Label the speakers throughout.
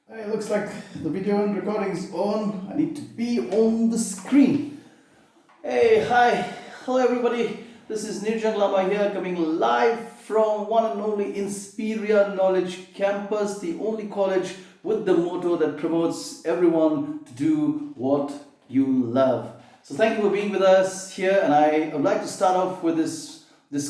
Speaker 1: It looks like the video and recording is on. I need to be on the screen. Hey, hi, hello everybody. This is Nirjang Lama here, coming live from one and only Inspiria Knowledge Campus, the only college with the motto that promotes everyone to do what you love. So thank you for being with us here, and I would like to start off with this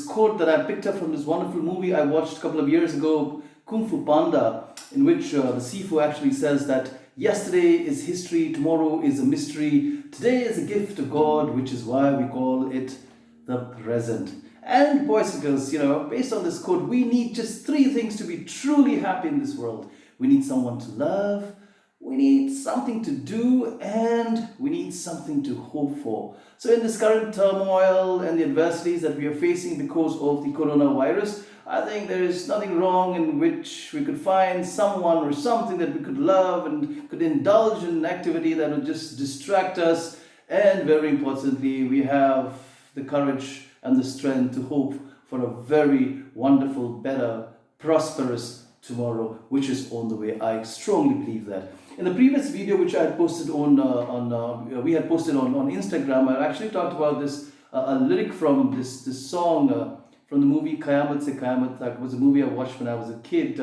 Speaker 1: quote that I picked up from this wonderful movie I watched a couple of years ago, Kung Fu Panda, in which the Sifu actually says that yesterday is history, tomorrow is a mystery, today is a gift of God, which is why we call it the present. And boys and girls, based on this quote, we need just three things to be truly happy in this world. We need someone to love, we need something to do, and we need something to hope for. So in this current turmoil and the adversities that we are facing because of the coronavirus, I think there is nothing wrong in which we could find someone or something that we could love and could indulge in an activity that would just distract us. And very importantly, we have the courage and the strength to hope for a very wonderful, better, prosperous tomorrow, which is on the way. I strongly believe that. In the previous video, which I had posted we had posted on Instagram, I actually talked about this a lyric from this song. From the movie Kayamat Se Kayamat Tak. It was a movie I watched when I was a kid.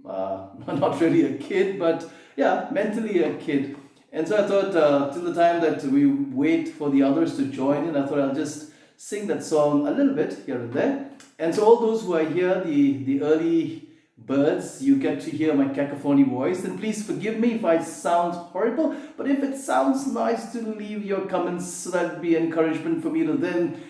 Speaker 1: Not really a kid, but yeah, mentally a kid. And so I thought, till the time that we wait for the others to join in, I thought I'll just sing that song a little bit here and there. And so all those who are here, the early birds, you get to hear my cacophony voice. And please forgive me if I sound horrible, but if it sounds nice, to leave your comments so that'd be encouragement for me to then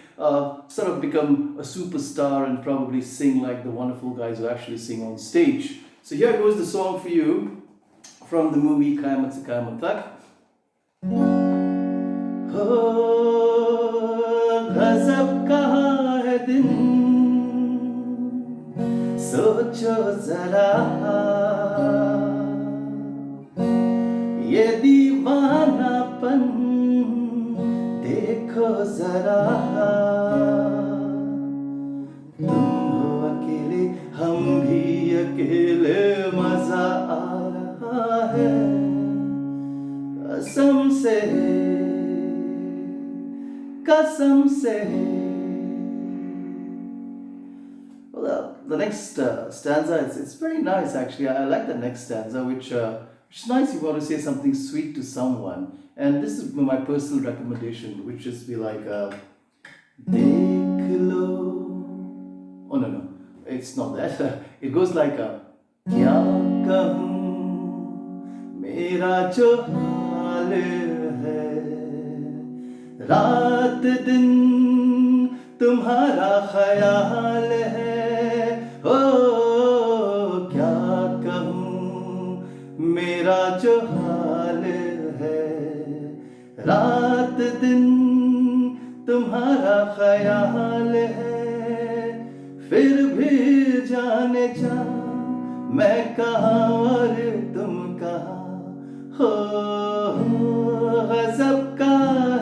Speaker 1: sort of become a superstar and probably sing like the wonderful guys who actually sing on stage. So here goes the song for you from the movie Kayamat Se Kayamat Tak. गज़ब का है दिन सोचो जरा ये दीवानापन देखो जरा तुम हो अकेले हम भी अकेले मजा आ रहा है कसम से कसम से. Well, the next stanza, it's very nice actually. I like the next stanza, which is nice. You want to say something sweet to someone, and this is my personal recommendation, which is be like, देख लो. Oh no, it's not that. It goes like, क्या कहूँ मेरा जो हाल है रात दिन तुम्हारा ख्याल है ओ क्या कहूँ मेरा जो हाल है रात दिन तुम्हारा ख्याल है फिर भी जाने जा मैं कहाँ और तुम कहाँ हो गज़ब का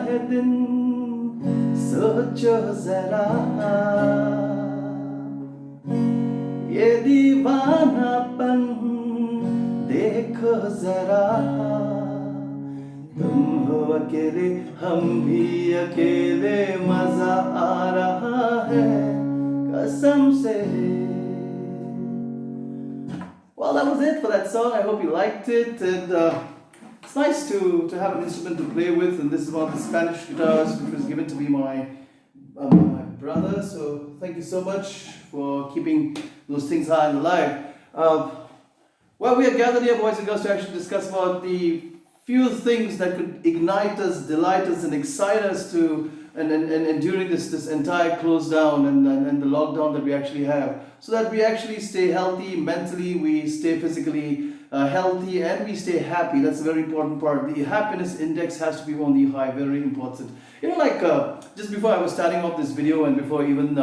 Speaker 1: है दिन सोचो जरा ये दीवानापन देखो जरा तुम हो अकेले हम भी अकेले मजा आ रहा है कसम से. Well, that was it for that song. I hope you liked it, and it's nice to have an instrument to play with. And this is one of the Spanish guitars which was given to me by my brother. So thank you so much for keeping those things high and alive. Well, we are gathered here, boys and girls, to actually discuss about the few things that could ignite us, delight us, and excite us to. And during this entire close down and the lockdown that we actually have, so that we actually stay healthy mentally, we stay physically healthy, and we stay happy. That's a very important part. The happiness index has to be on the high, very important. Just before I was starting off this video and before even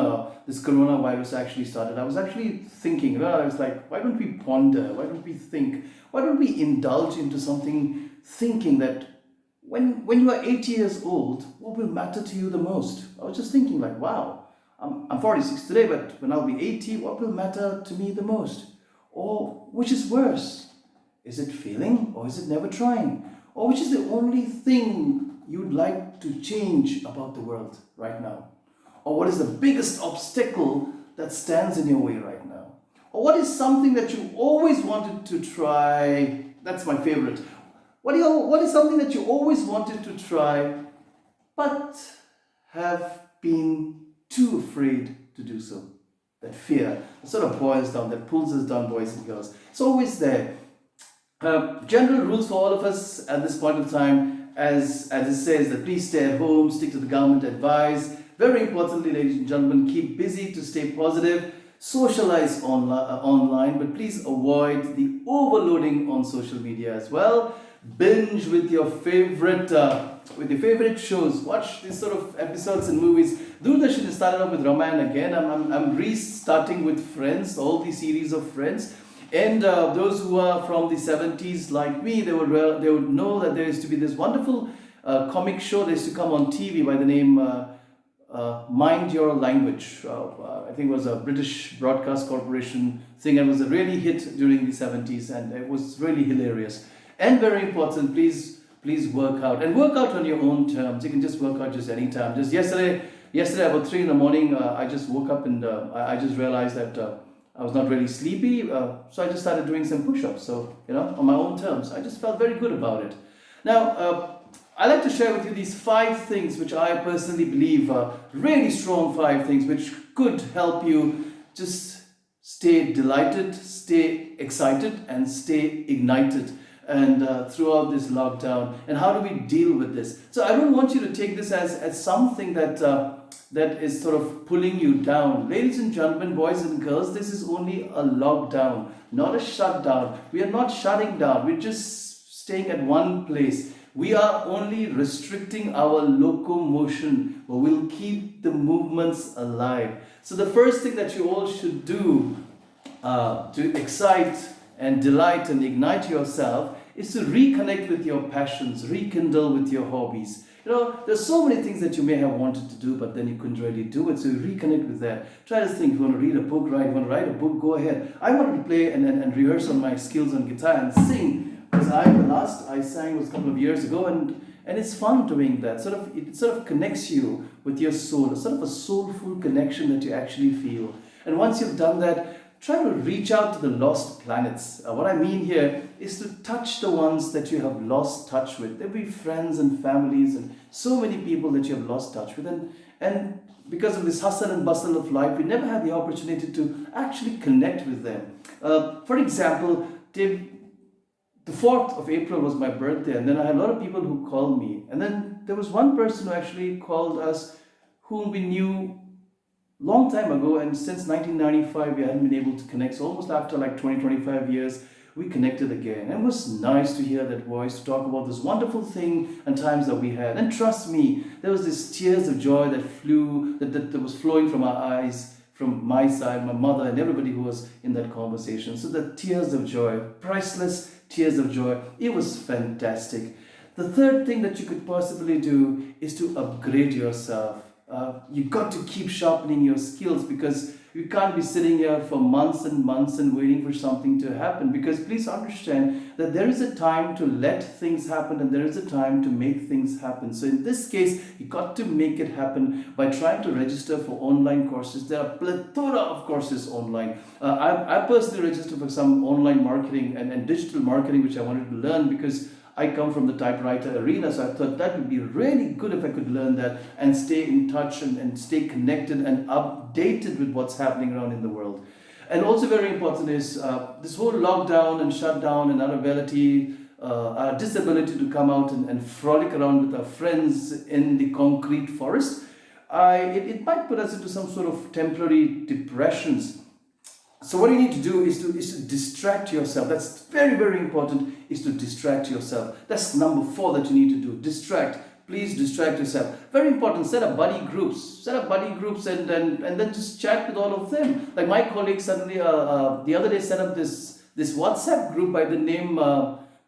Speaker 1: this coronavirus actually started, I was actually thinking, I was like, why don't we ponder, why don't we think, why don't we indulge into something, thinking that when you are 80 years old, what will matter to you the most? I was just thinking like, wow, I'm 46 today, but when I'll be 80, what will matter to me the most? Or which is worse? Is it failing or is it never trying? Or which is the only thing you'd like to change about the world right now? Or what is the biggest obstacle that stands in your way right now? Or what is something that you always wanted to try? That's my favorite. What is something that you always wanted to try but have been too afraid to do so? That fear sort of boils down, that pulls us down, boys and girls. It's always there. General rules for all of us at this point of time, as it says, that please stay at home, stick to the government advice. Very importantly, ladies and gentlemen, keep busy to stay positive. Socialize online, but please avoid the overloading on social media as well. Binge with your favorite shows. Watch these sort of episodes and movies. Doordarshan has started off with Ramayana again. I'm restarting with Friends, all the series of Friends. And those who are from the 70s like me, they would know that there used to be this wonderful comic show that used to come on TV by the name Mind Your Language. I think it was a British Broadcast Corporation thing, and it was a really hit during the 70s, and it was really hilarious. And very important, please work out, and work out on your own terms. You can just work out just anytime. Just yesterday about 3 in the morning, I just woke up and I just realized that I was not really sleepy, so I just started doing some push-ups. So, on my own terms, I just felt very good about it. Now, I like to share with you these 5 things which I personally believe are really strong 5 things which could help you just stay delighted, stay excited, and stay ignited. And throughout this lockdown, and how do we deal with this? So I don't want you to take this as something that is sort of pulling you down. Ladies and gentlemen, boys and girls, this is only a lockdown, not a shutdown. We are not shutting down. We're just staying at one place. We are only restricting our locomotion, but we'll keep the movements alive. So the first thing that you all should do to excite and delight and ignite yourself is to reconnect with your passions, rekindle with your hobbies. There's so many things that you may have wanted to do, but then you couldn't really do it. So reconnect with that. Try to think, you want to read a book, right? You want to write a book, go ahead. I wanted to play and rehearse on my skills on guitar and sing. Because the last I sang was a couple of years ago, and it's fun doing that. It sort of connects you with your soul. It's sort of a soulful connection that you actually feel. And once you've done that, try to reach out to the lost planets. What I mean here is to touch the ones that you have lost touch with. There'll be friends and families and so many people that you have lost touch with. And because of this hustle and bustle of life, we never had the opportunity to actually connect with them. For example, the 4th of April was my birthday, and then I had a lot of people who called me. And then there was one person who actually called us whom we knew long time ago, and since 1995 we hadn't been able to connect. So almost after like 25 years, we connected again. And it was nice to hear that voice, to talk about this wonderful thing and times that we had. And trust me, there was this tears of joy that was flowing from our eyes, from my side, my mother, and everybody who was in that conversation. So the tears of joy, priceless tears of joy. It was fantastic. The third thing that you could possibly do is to upgrade yourself. You've got to keep sharpening your skills, because you can't be sitting here for months and months and waiting for something to happen. Because please understand that there is a time to let things happen and there is a time to make things happen. So in this case, you got to make it happen by trying to register for online courses. There are a plethora of courses online. I personally registered for some online marketing and digital marketing, which I wanted to learn because I come from the typewriter arena, so I thought that would be really good if I could learn that and stay in touch and stay connected and updated with what's happening around in the world. And also very important is this whole lockdown and shutdown and our ability, our disability to come out and frolic around with our friends in the concrete forest. It might put us into some sort of temporary depressions. So what you need to do is to distract yourself. That's very, very important, is to distract yourself. That's number 4 that you need to do. Distract. Please distract yourself. Very important. Set up buddy groups. And then just chat with all of them. Like my colleague suddenly the other day set up this WhatsApp group by the name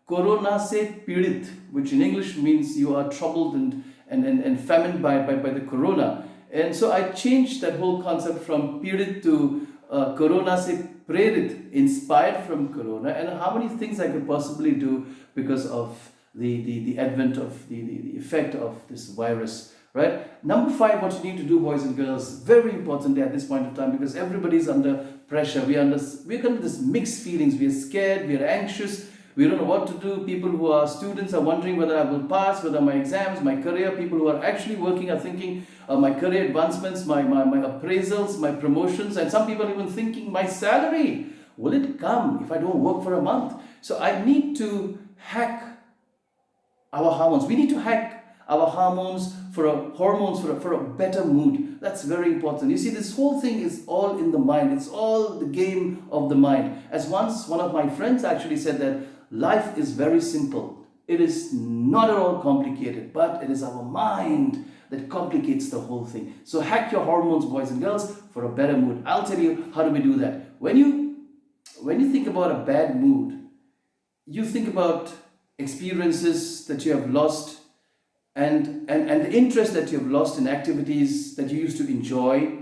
Speaker 1: Corona Se Pirit, which in English means you are troubled and famine by the corona. And so I changed that whole concept from Pirit to Corona Se prerit, inspired from Corona, and how many things I could possibly do because of the advent of the effect of this virus, right? Number 5, what you need to do, boys and girls, very importantly at this point of time, because everybody's under pressure. We're under this mixed feelings. We are scared, we are anxious, we don't know what to do. People who are students are wondering whether I will pass, whether my exams, my career. People who are actually working are thinking my career advancements, my appraisals, my promotions, and some people are even thinking my salary. Will it come if I don't work for a month? So I need to hack our hormones. We need to hack our hormones for a better mood. That's very important. You see, this whole thing is all in the mind. It's all the game of the mind. As once one of my friends actually said that life is very simple. It is not at all complicated, but it is our mind that complicates the whole thing. So hack your hormones, boys and girls, for a better mood. I'll tell you how do we do that. When you think about a bad mood, you think about experiences that you have lost and the interest that you have lost in activities that you used to enjoy,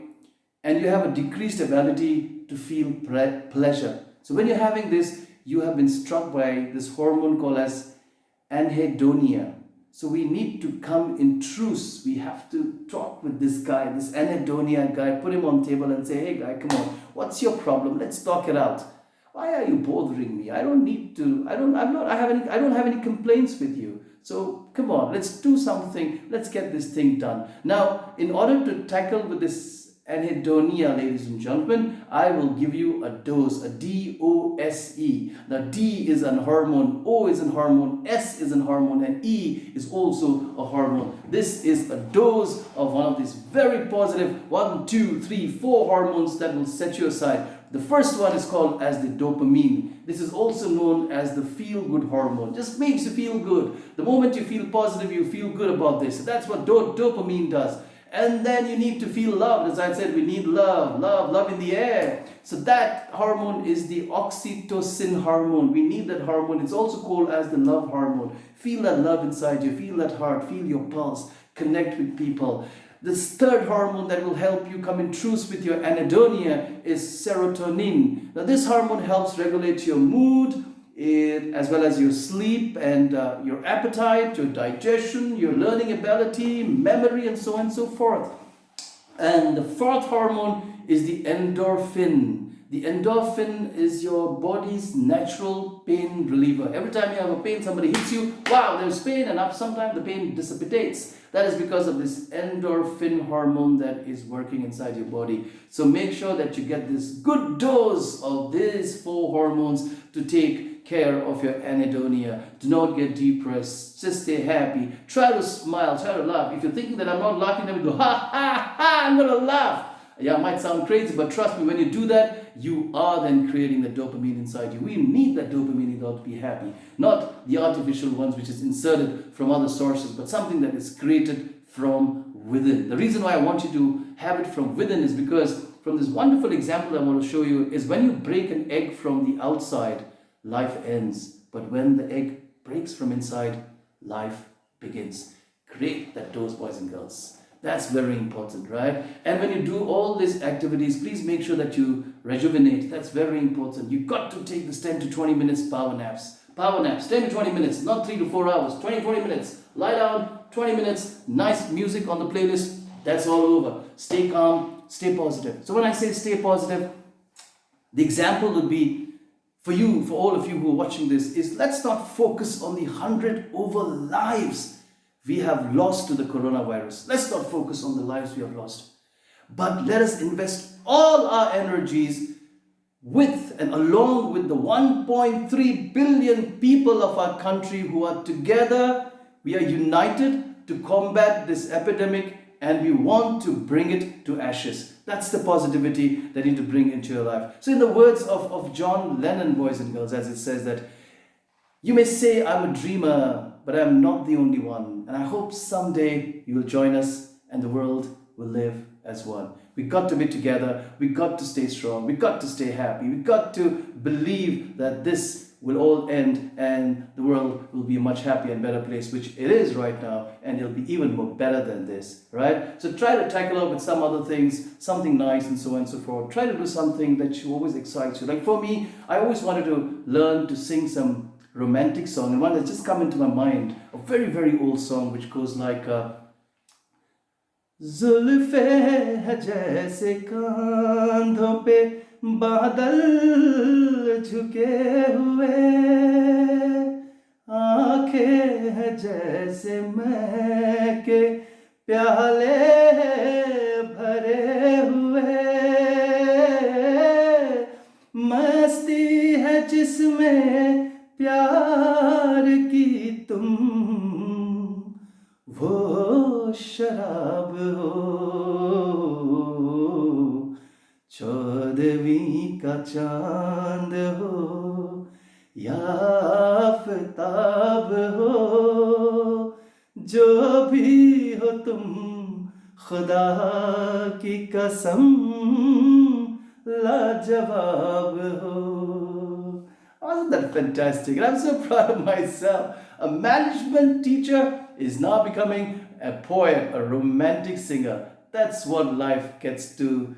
Speaker 1: and you have a decreased ability to feel pleasure. So when you're having this, you have been struck by this hormone called as anhedonia. So we need to come in truce. We have to talk with this guy, this anhedonia guy, put him on table and say, hey guy, come on, what's your problem? Let's talk it out. Why are you bothering me? I don't have any complaints with you. So come on, let's do something. Let's get this thing done. Now, in order to tackle with this anhedonia, ladies and gentlemen, I will give you a dose, a D-O-S-E. Now, D is an hormone, O is an hormone, S is an hormone, and E is also a hormone. This is a dose of one of these very positive 1, 2, 3, 4 hormones that will set you aside. The first one is called as the dopamine. This is also known as the feel-good hormone. Just makes you feel good. The moment you feel positive, you feel good about this. So that's what dopamine does. And then you need to feel loved. As I said, we need love in the air. So that hormone is the oxytocin hormone. We need that hormone. It's also called as the love hormone. Feel that love inside you. Feel that heart. Feel your pulse. Connect with people. This third hormone that will help you come in truce with your anhedonia is serotonin. Now this hormone helps regulate your mood, as well as your sleep and your appetite, your digestion, your learning ability, memory, and so on and so forth. And the fourth hormone is the endorphin. The endorphin is your body's natural pain reliever. Every time you have a pain, somebody hits you, wow, there's pain, and after some time the pain dissipates. That is because of this endorphin hormone that is working inside your body. So make sure that you get this good dose of these 4 hormones to take care of your anhedonia. Do not get depressed. Just stay happy. Try to smile. Try to laugh. If you're thinking that I'm not laughing, then go, ha, ha, ha, I'm going to laugh. Yeah, it might sound crazy, but trust me, when you do that, you are then creating the dopamine inside you. We need that dopamine in order to be happy. Not the artificial ones which is inserted from other sources, but something that is created from within. The reason why I want you to have it from within is because from this wonderful example I want to show you is when you break an egg from the outside, life ends. But when the egg breaks from inside, life begins. Create that dose, boys and girls. That's very important, right? And when you do all these activities, please make sure that you rejuvenate. That's very important. You've got to take this 10 to 20 minutes power naps. Power naps, 10 to 20 minutes, not 3 to 4 hours. 20 minutes. Lie down, 20 minutes, nice music on the playlist. That's all over. Stay calm, stay positive. So when I say stay positive, the example would be for you, for all of you who are watching this, is let's not focus on the 100 over lives we have lost to the coronavirus. Let's not focus on the lives we have lost. But let us invest all our energies with and along with the 1.3 billion people of our country who are together. We are united to combat this epidemic, and we want to bring it to ashes. That's the positivity that you need to bring into your life. So in the words of John Lennon, boys and girls, as it says that, you may say I'm a dreamer, but I'm not the only one. And I hope someday you will join us and the world will live as one. We got to be together. We got to stay strong. We got to stay happy. We got to believe that this will all end and the world will be a much happier and better place, which it is right now, and it'll be even more better than this, right? So try to tackle up with some other things, something nice and so on and so forth. Try to do something that you always excites you. Like for me, I always wanted to learn to sing some romantic song, and one that's just come into my mind, a very, very old song which goes like जुल्फे है जैसे कांधों पे बादल झुके हुए, आंखें हैं जैसे मैं के प्याले भरे हुए, मस्ती है जिसमें प्यार की तुम, वो शराब हो, 14वीं का चांद हो या आफताब हो, जो भी हो तुम खुदा की कसम लाजवाब हो. Wasn't that fantastic? And I'm so proud of myself. A management teacher is now becoming a poet, a romantic singer. That's what life gets to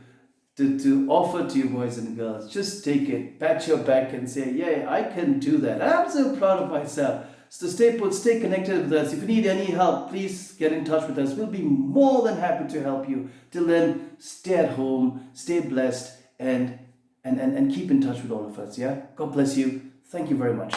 Speaker 1: offer to you, boys and girls. Just take it, pat your back and say, yeah, I can do that. And I'm so proud of myself. So stay put, stay connected with us. If you need any help, please get in touch with us. We'll be more than happy to help you. Till then, stay at home, stay blessed, and keep in touch with all of us. Yeah? God bless you. Thank you very much.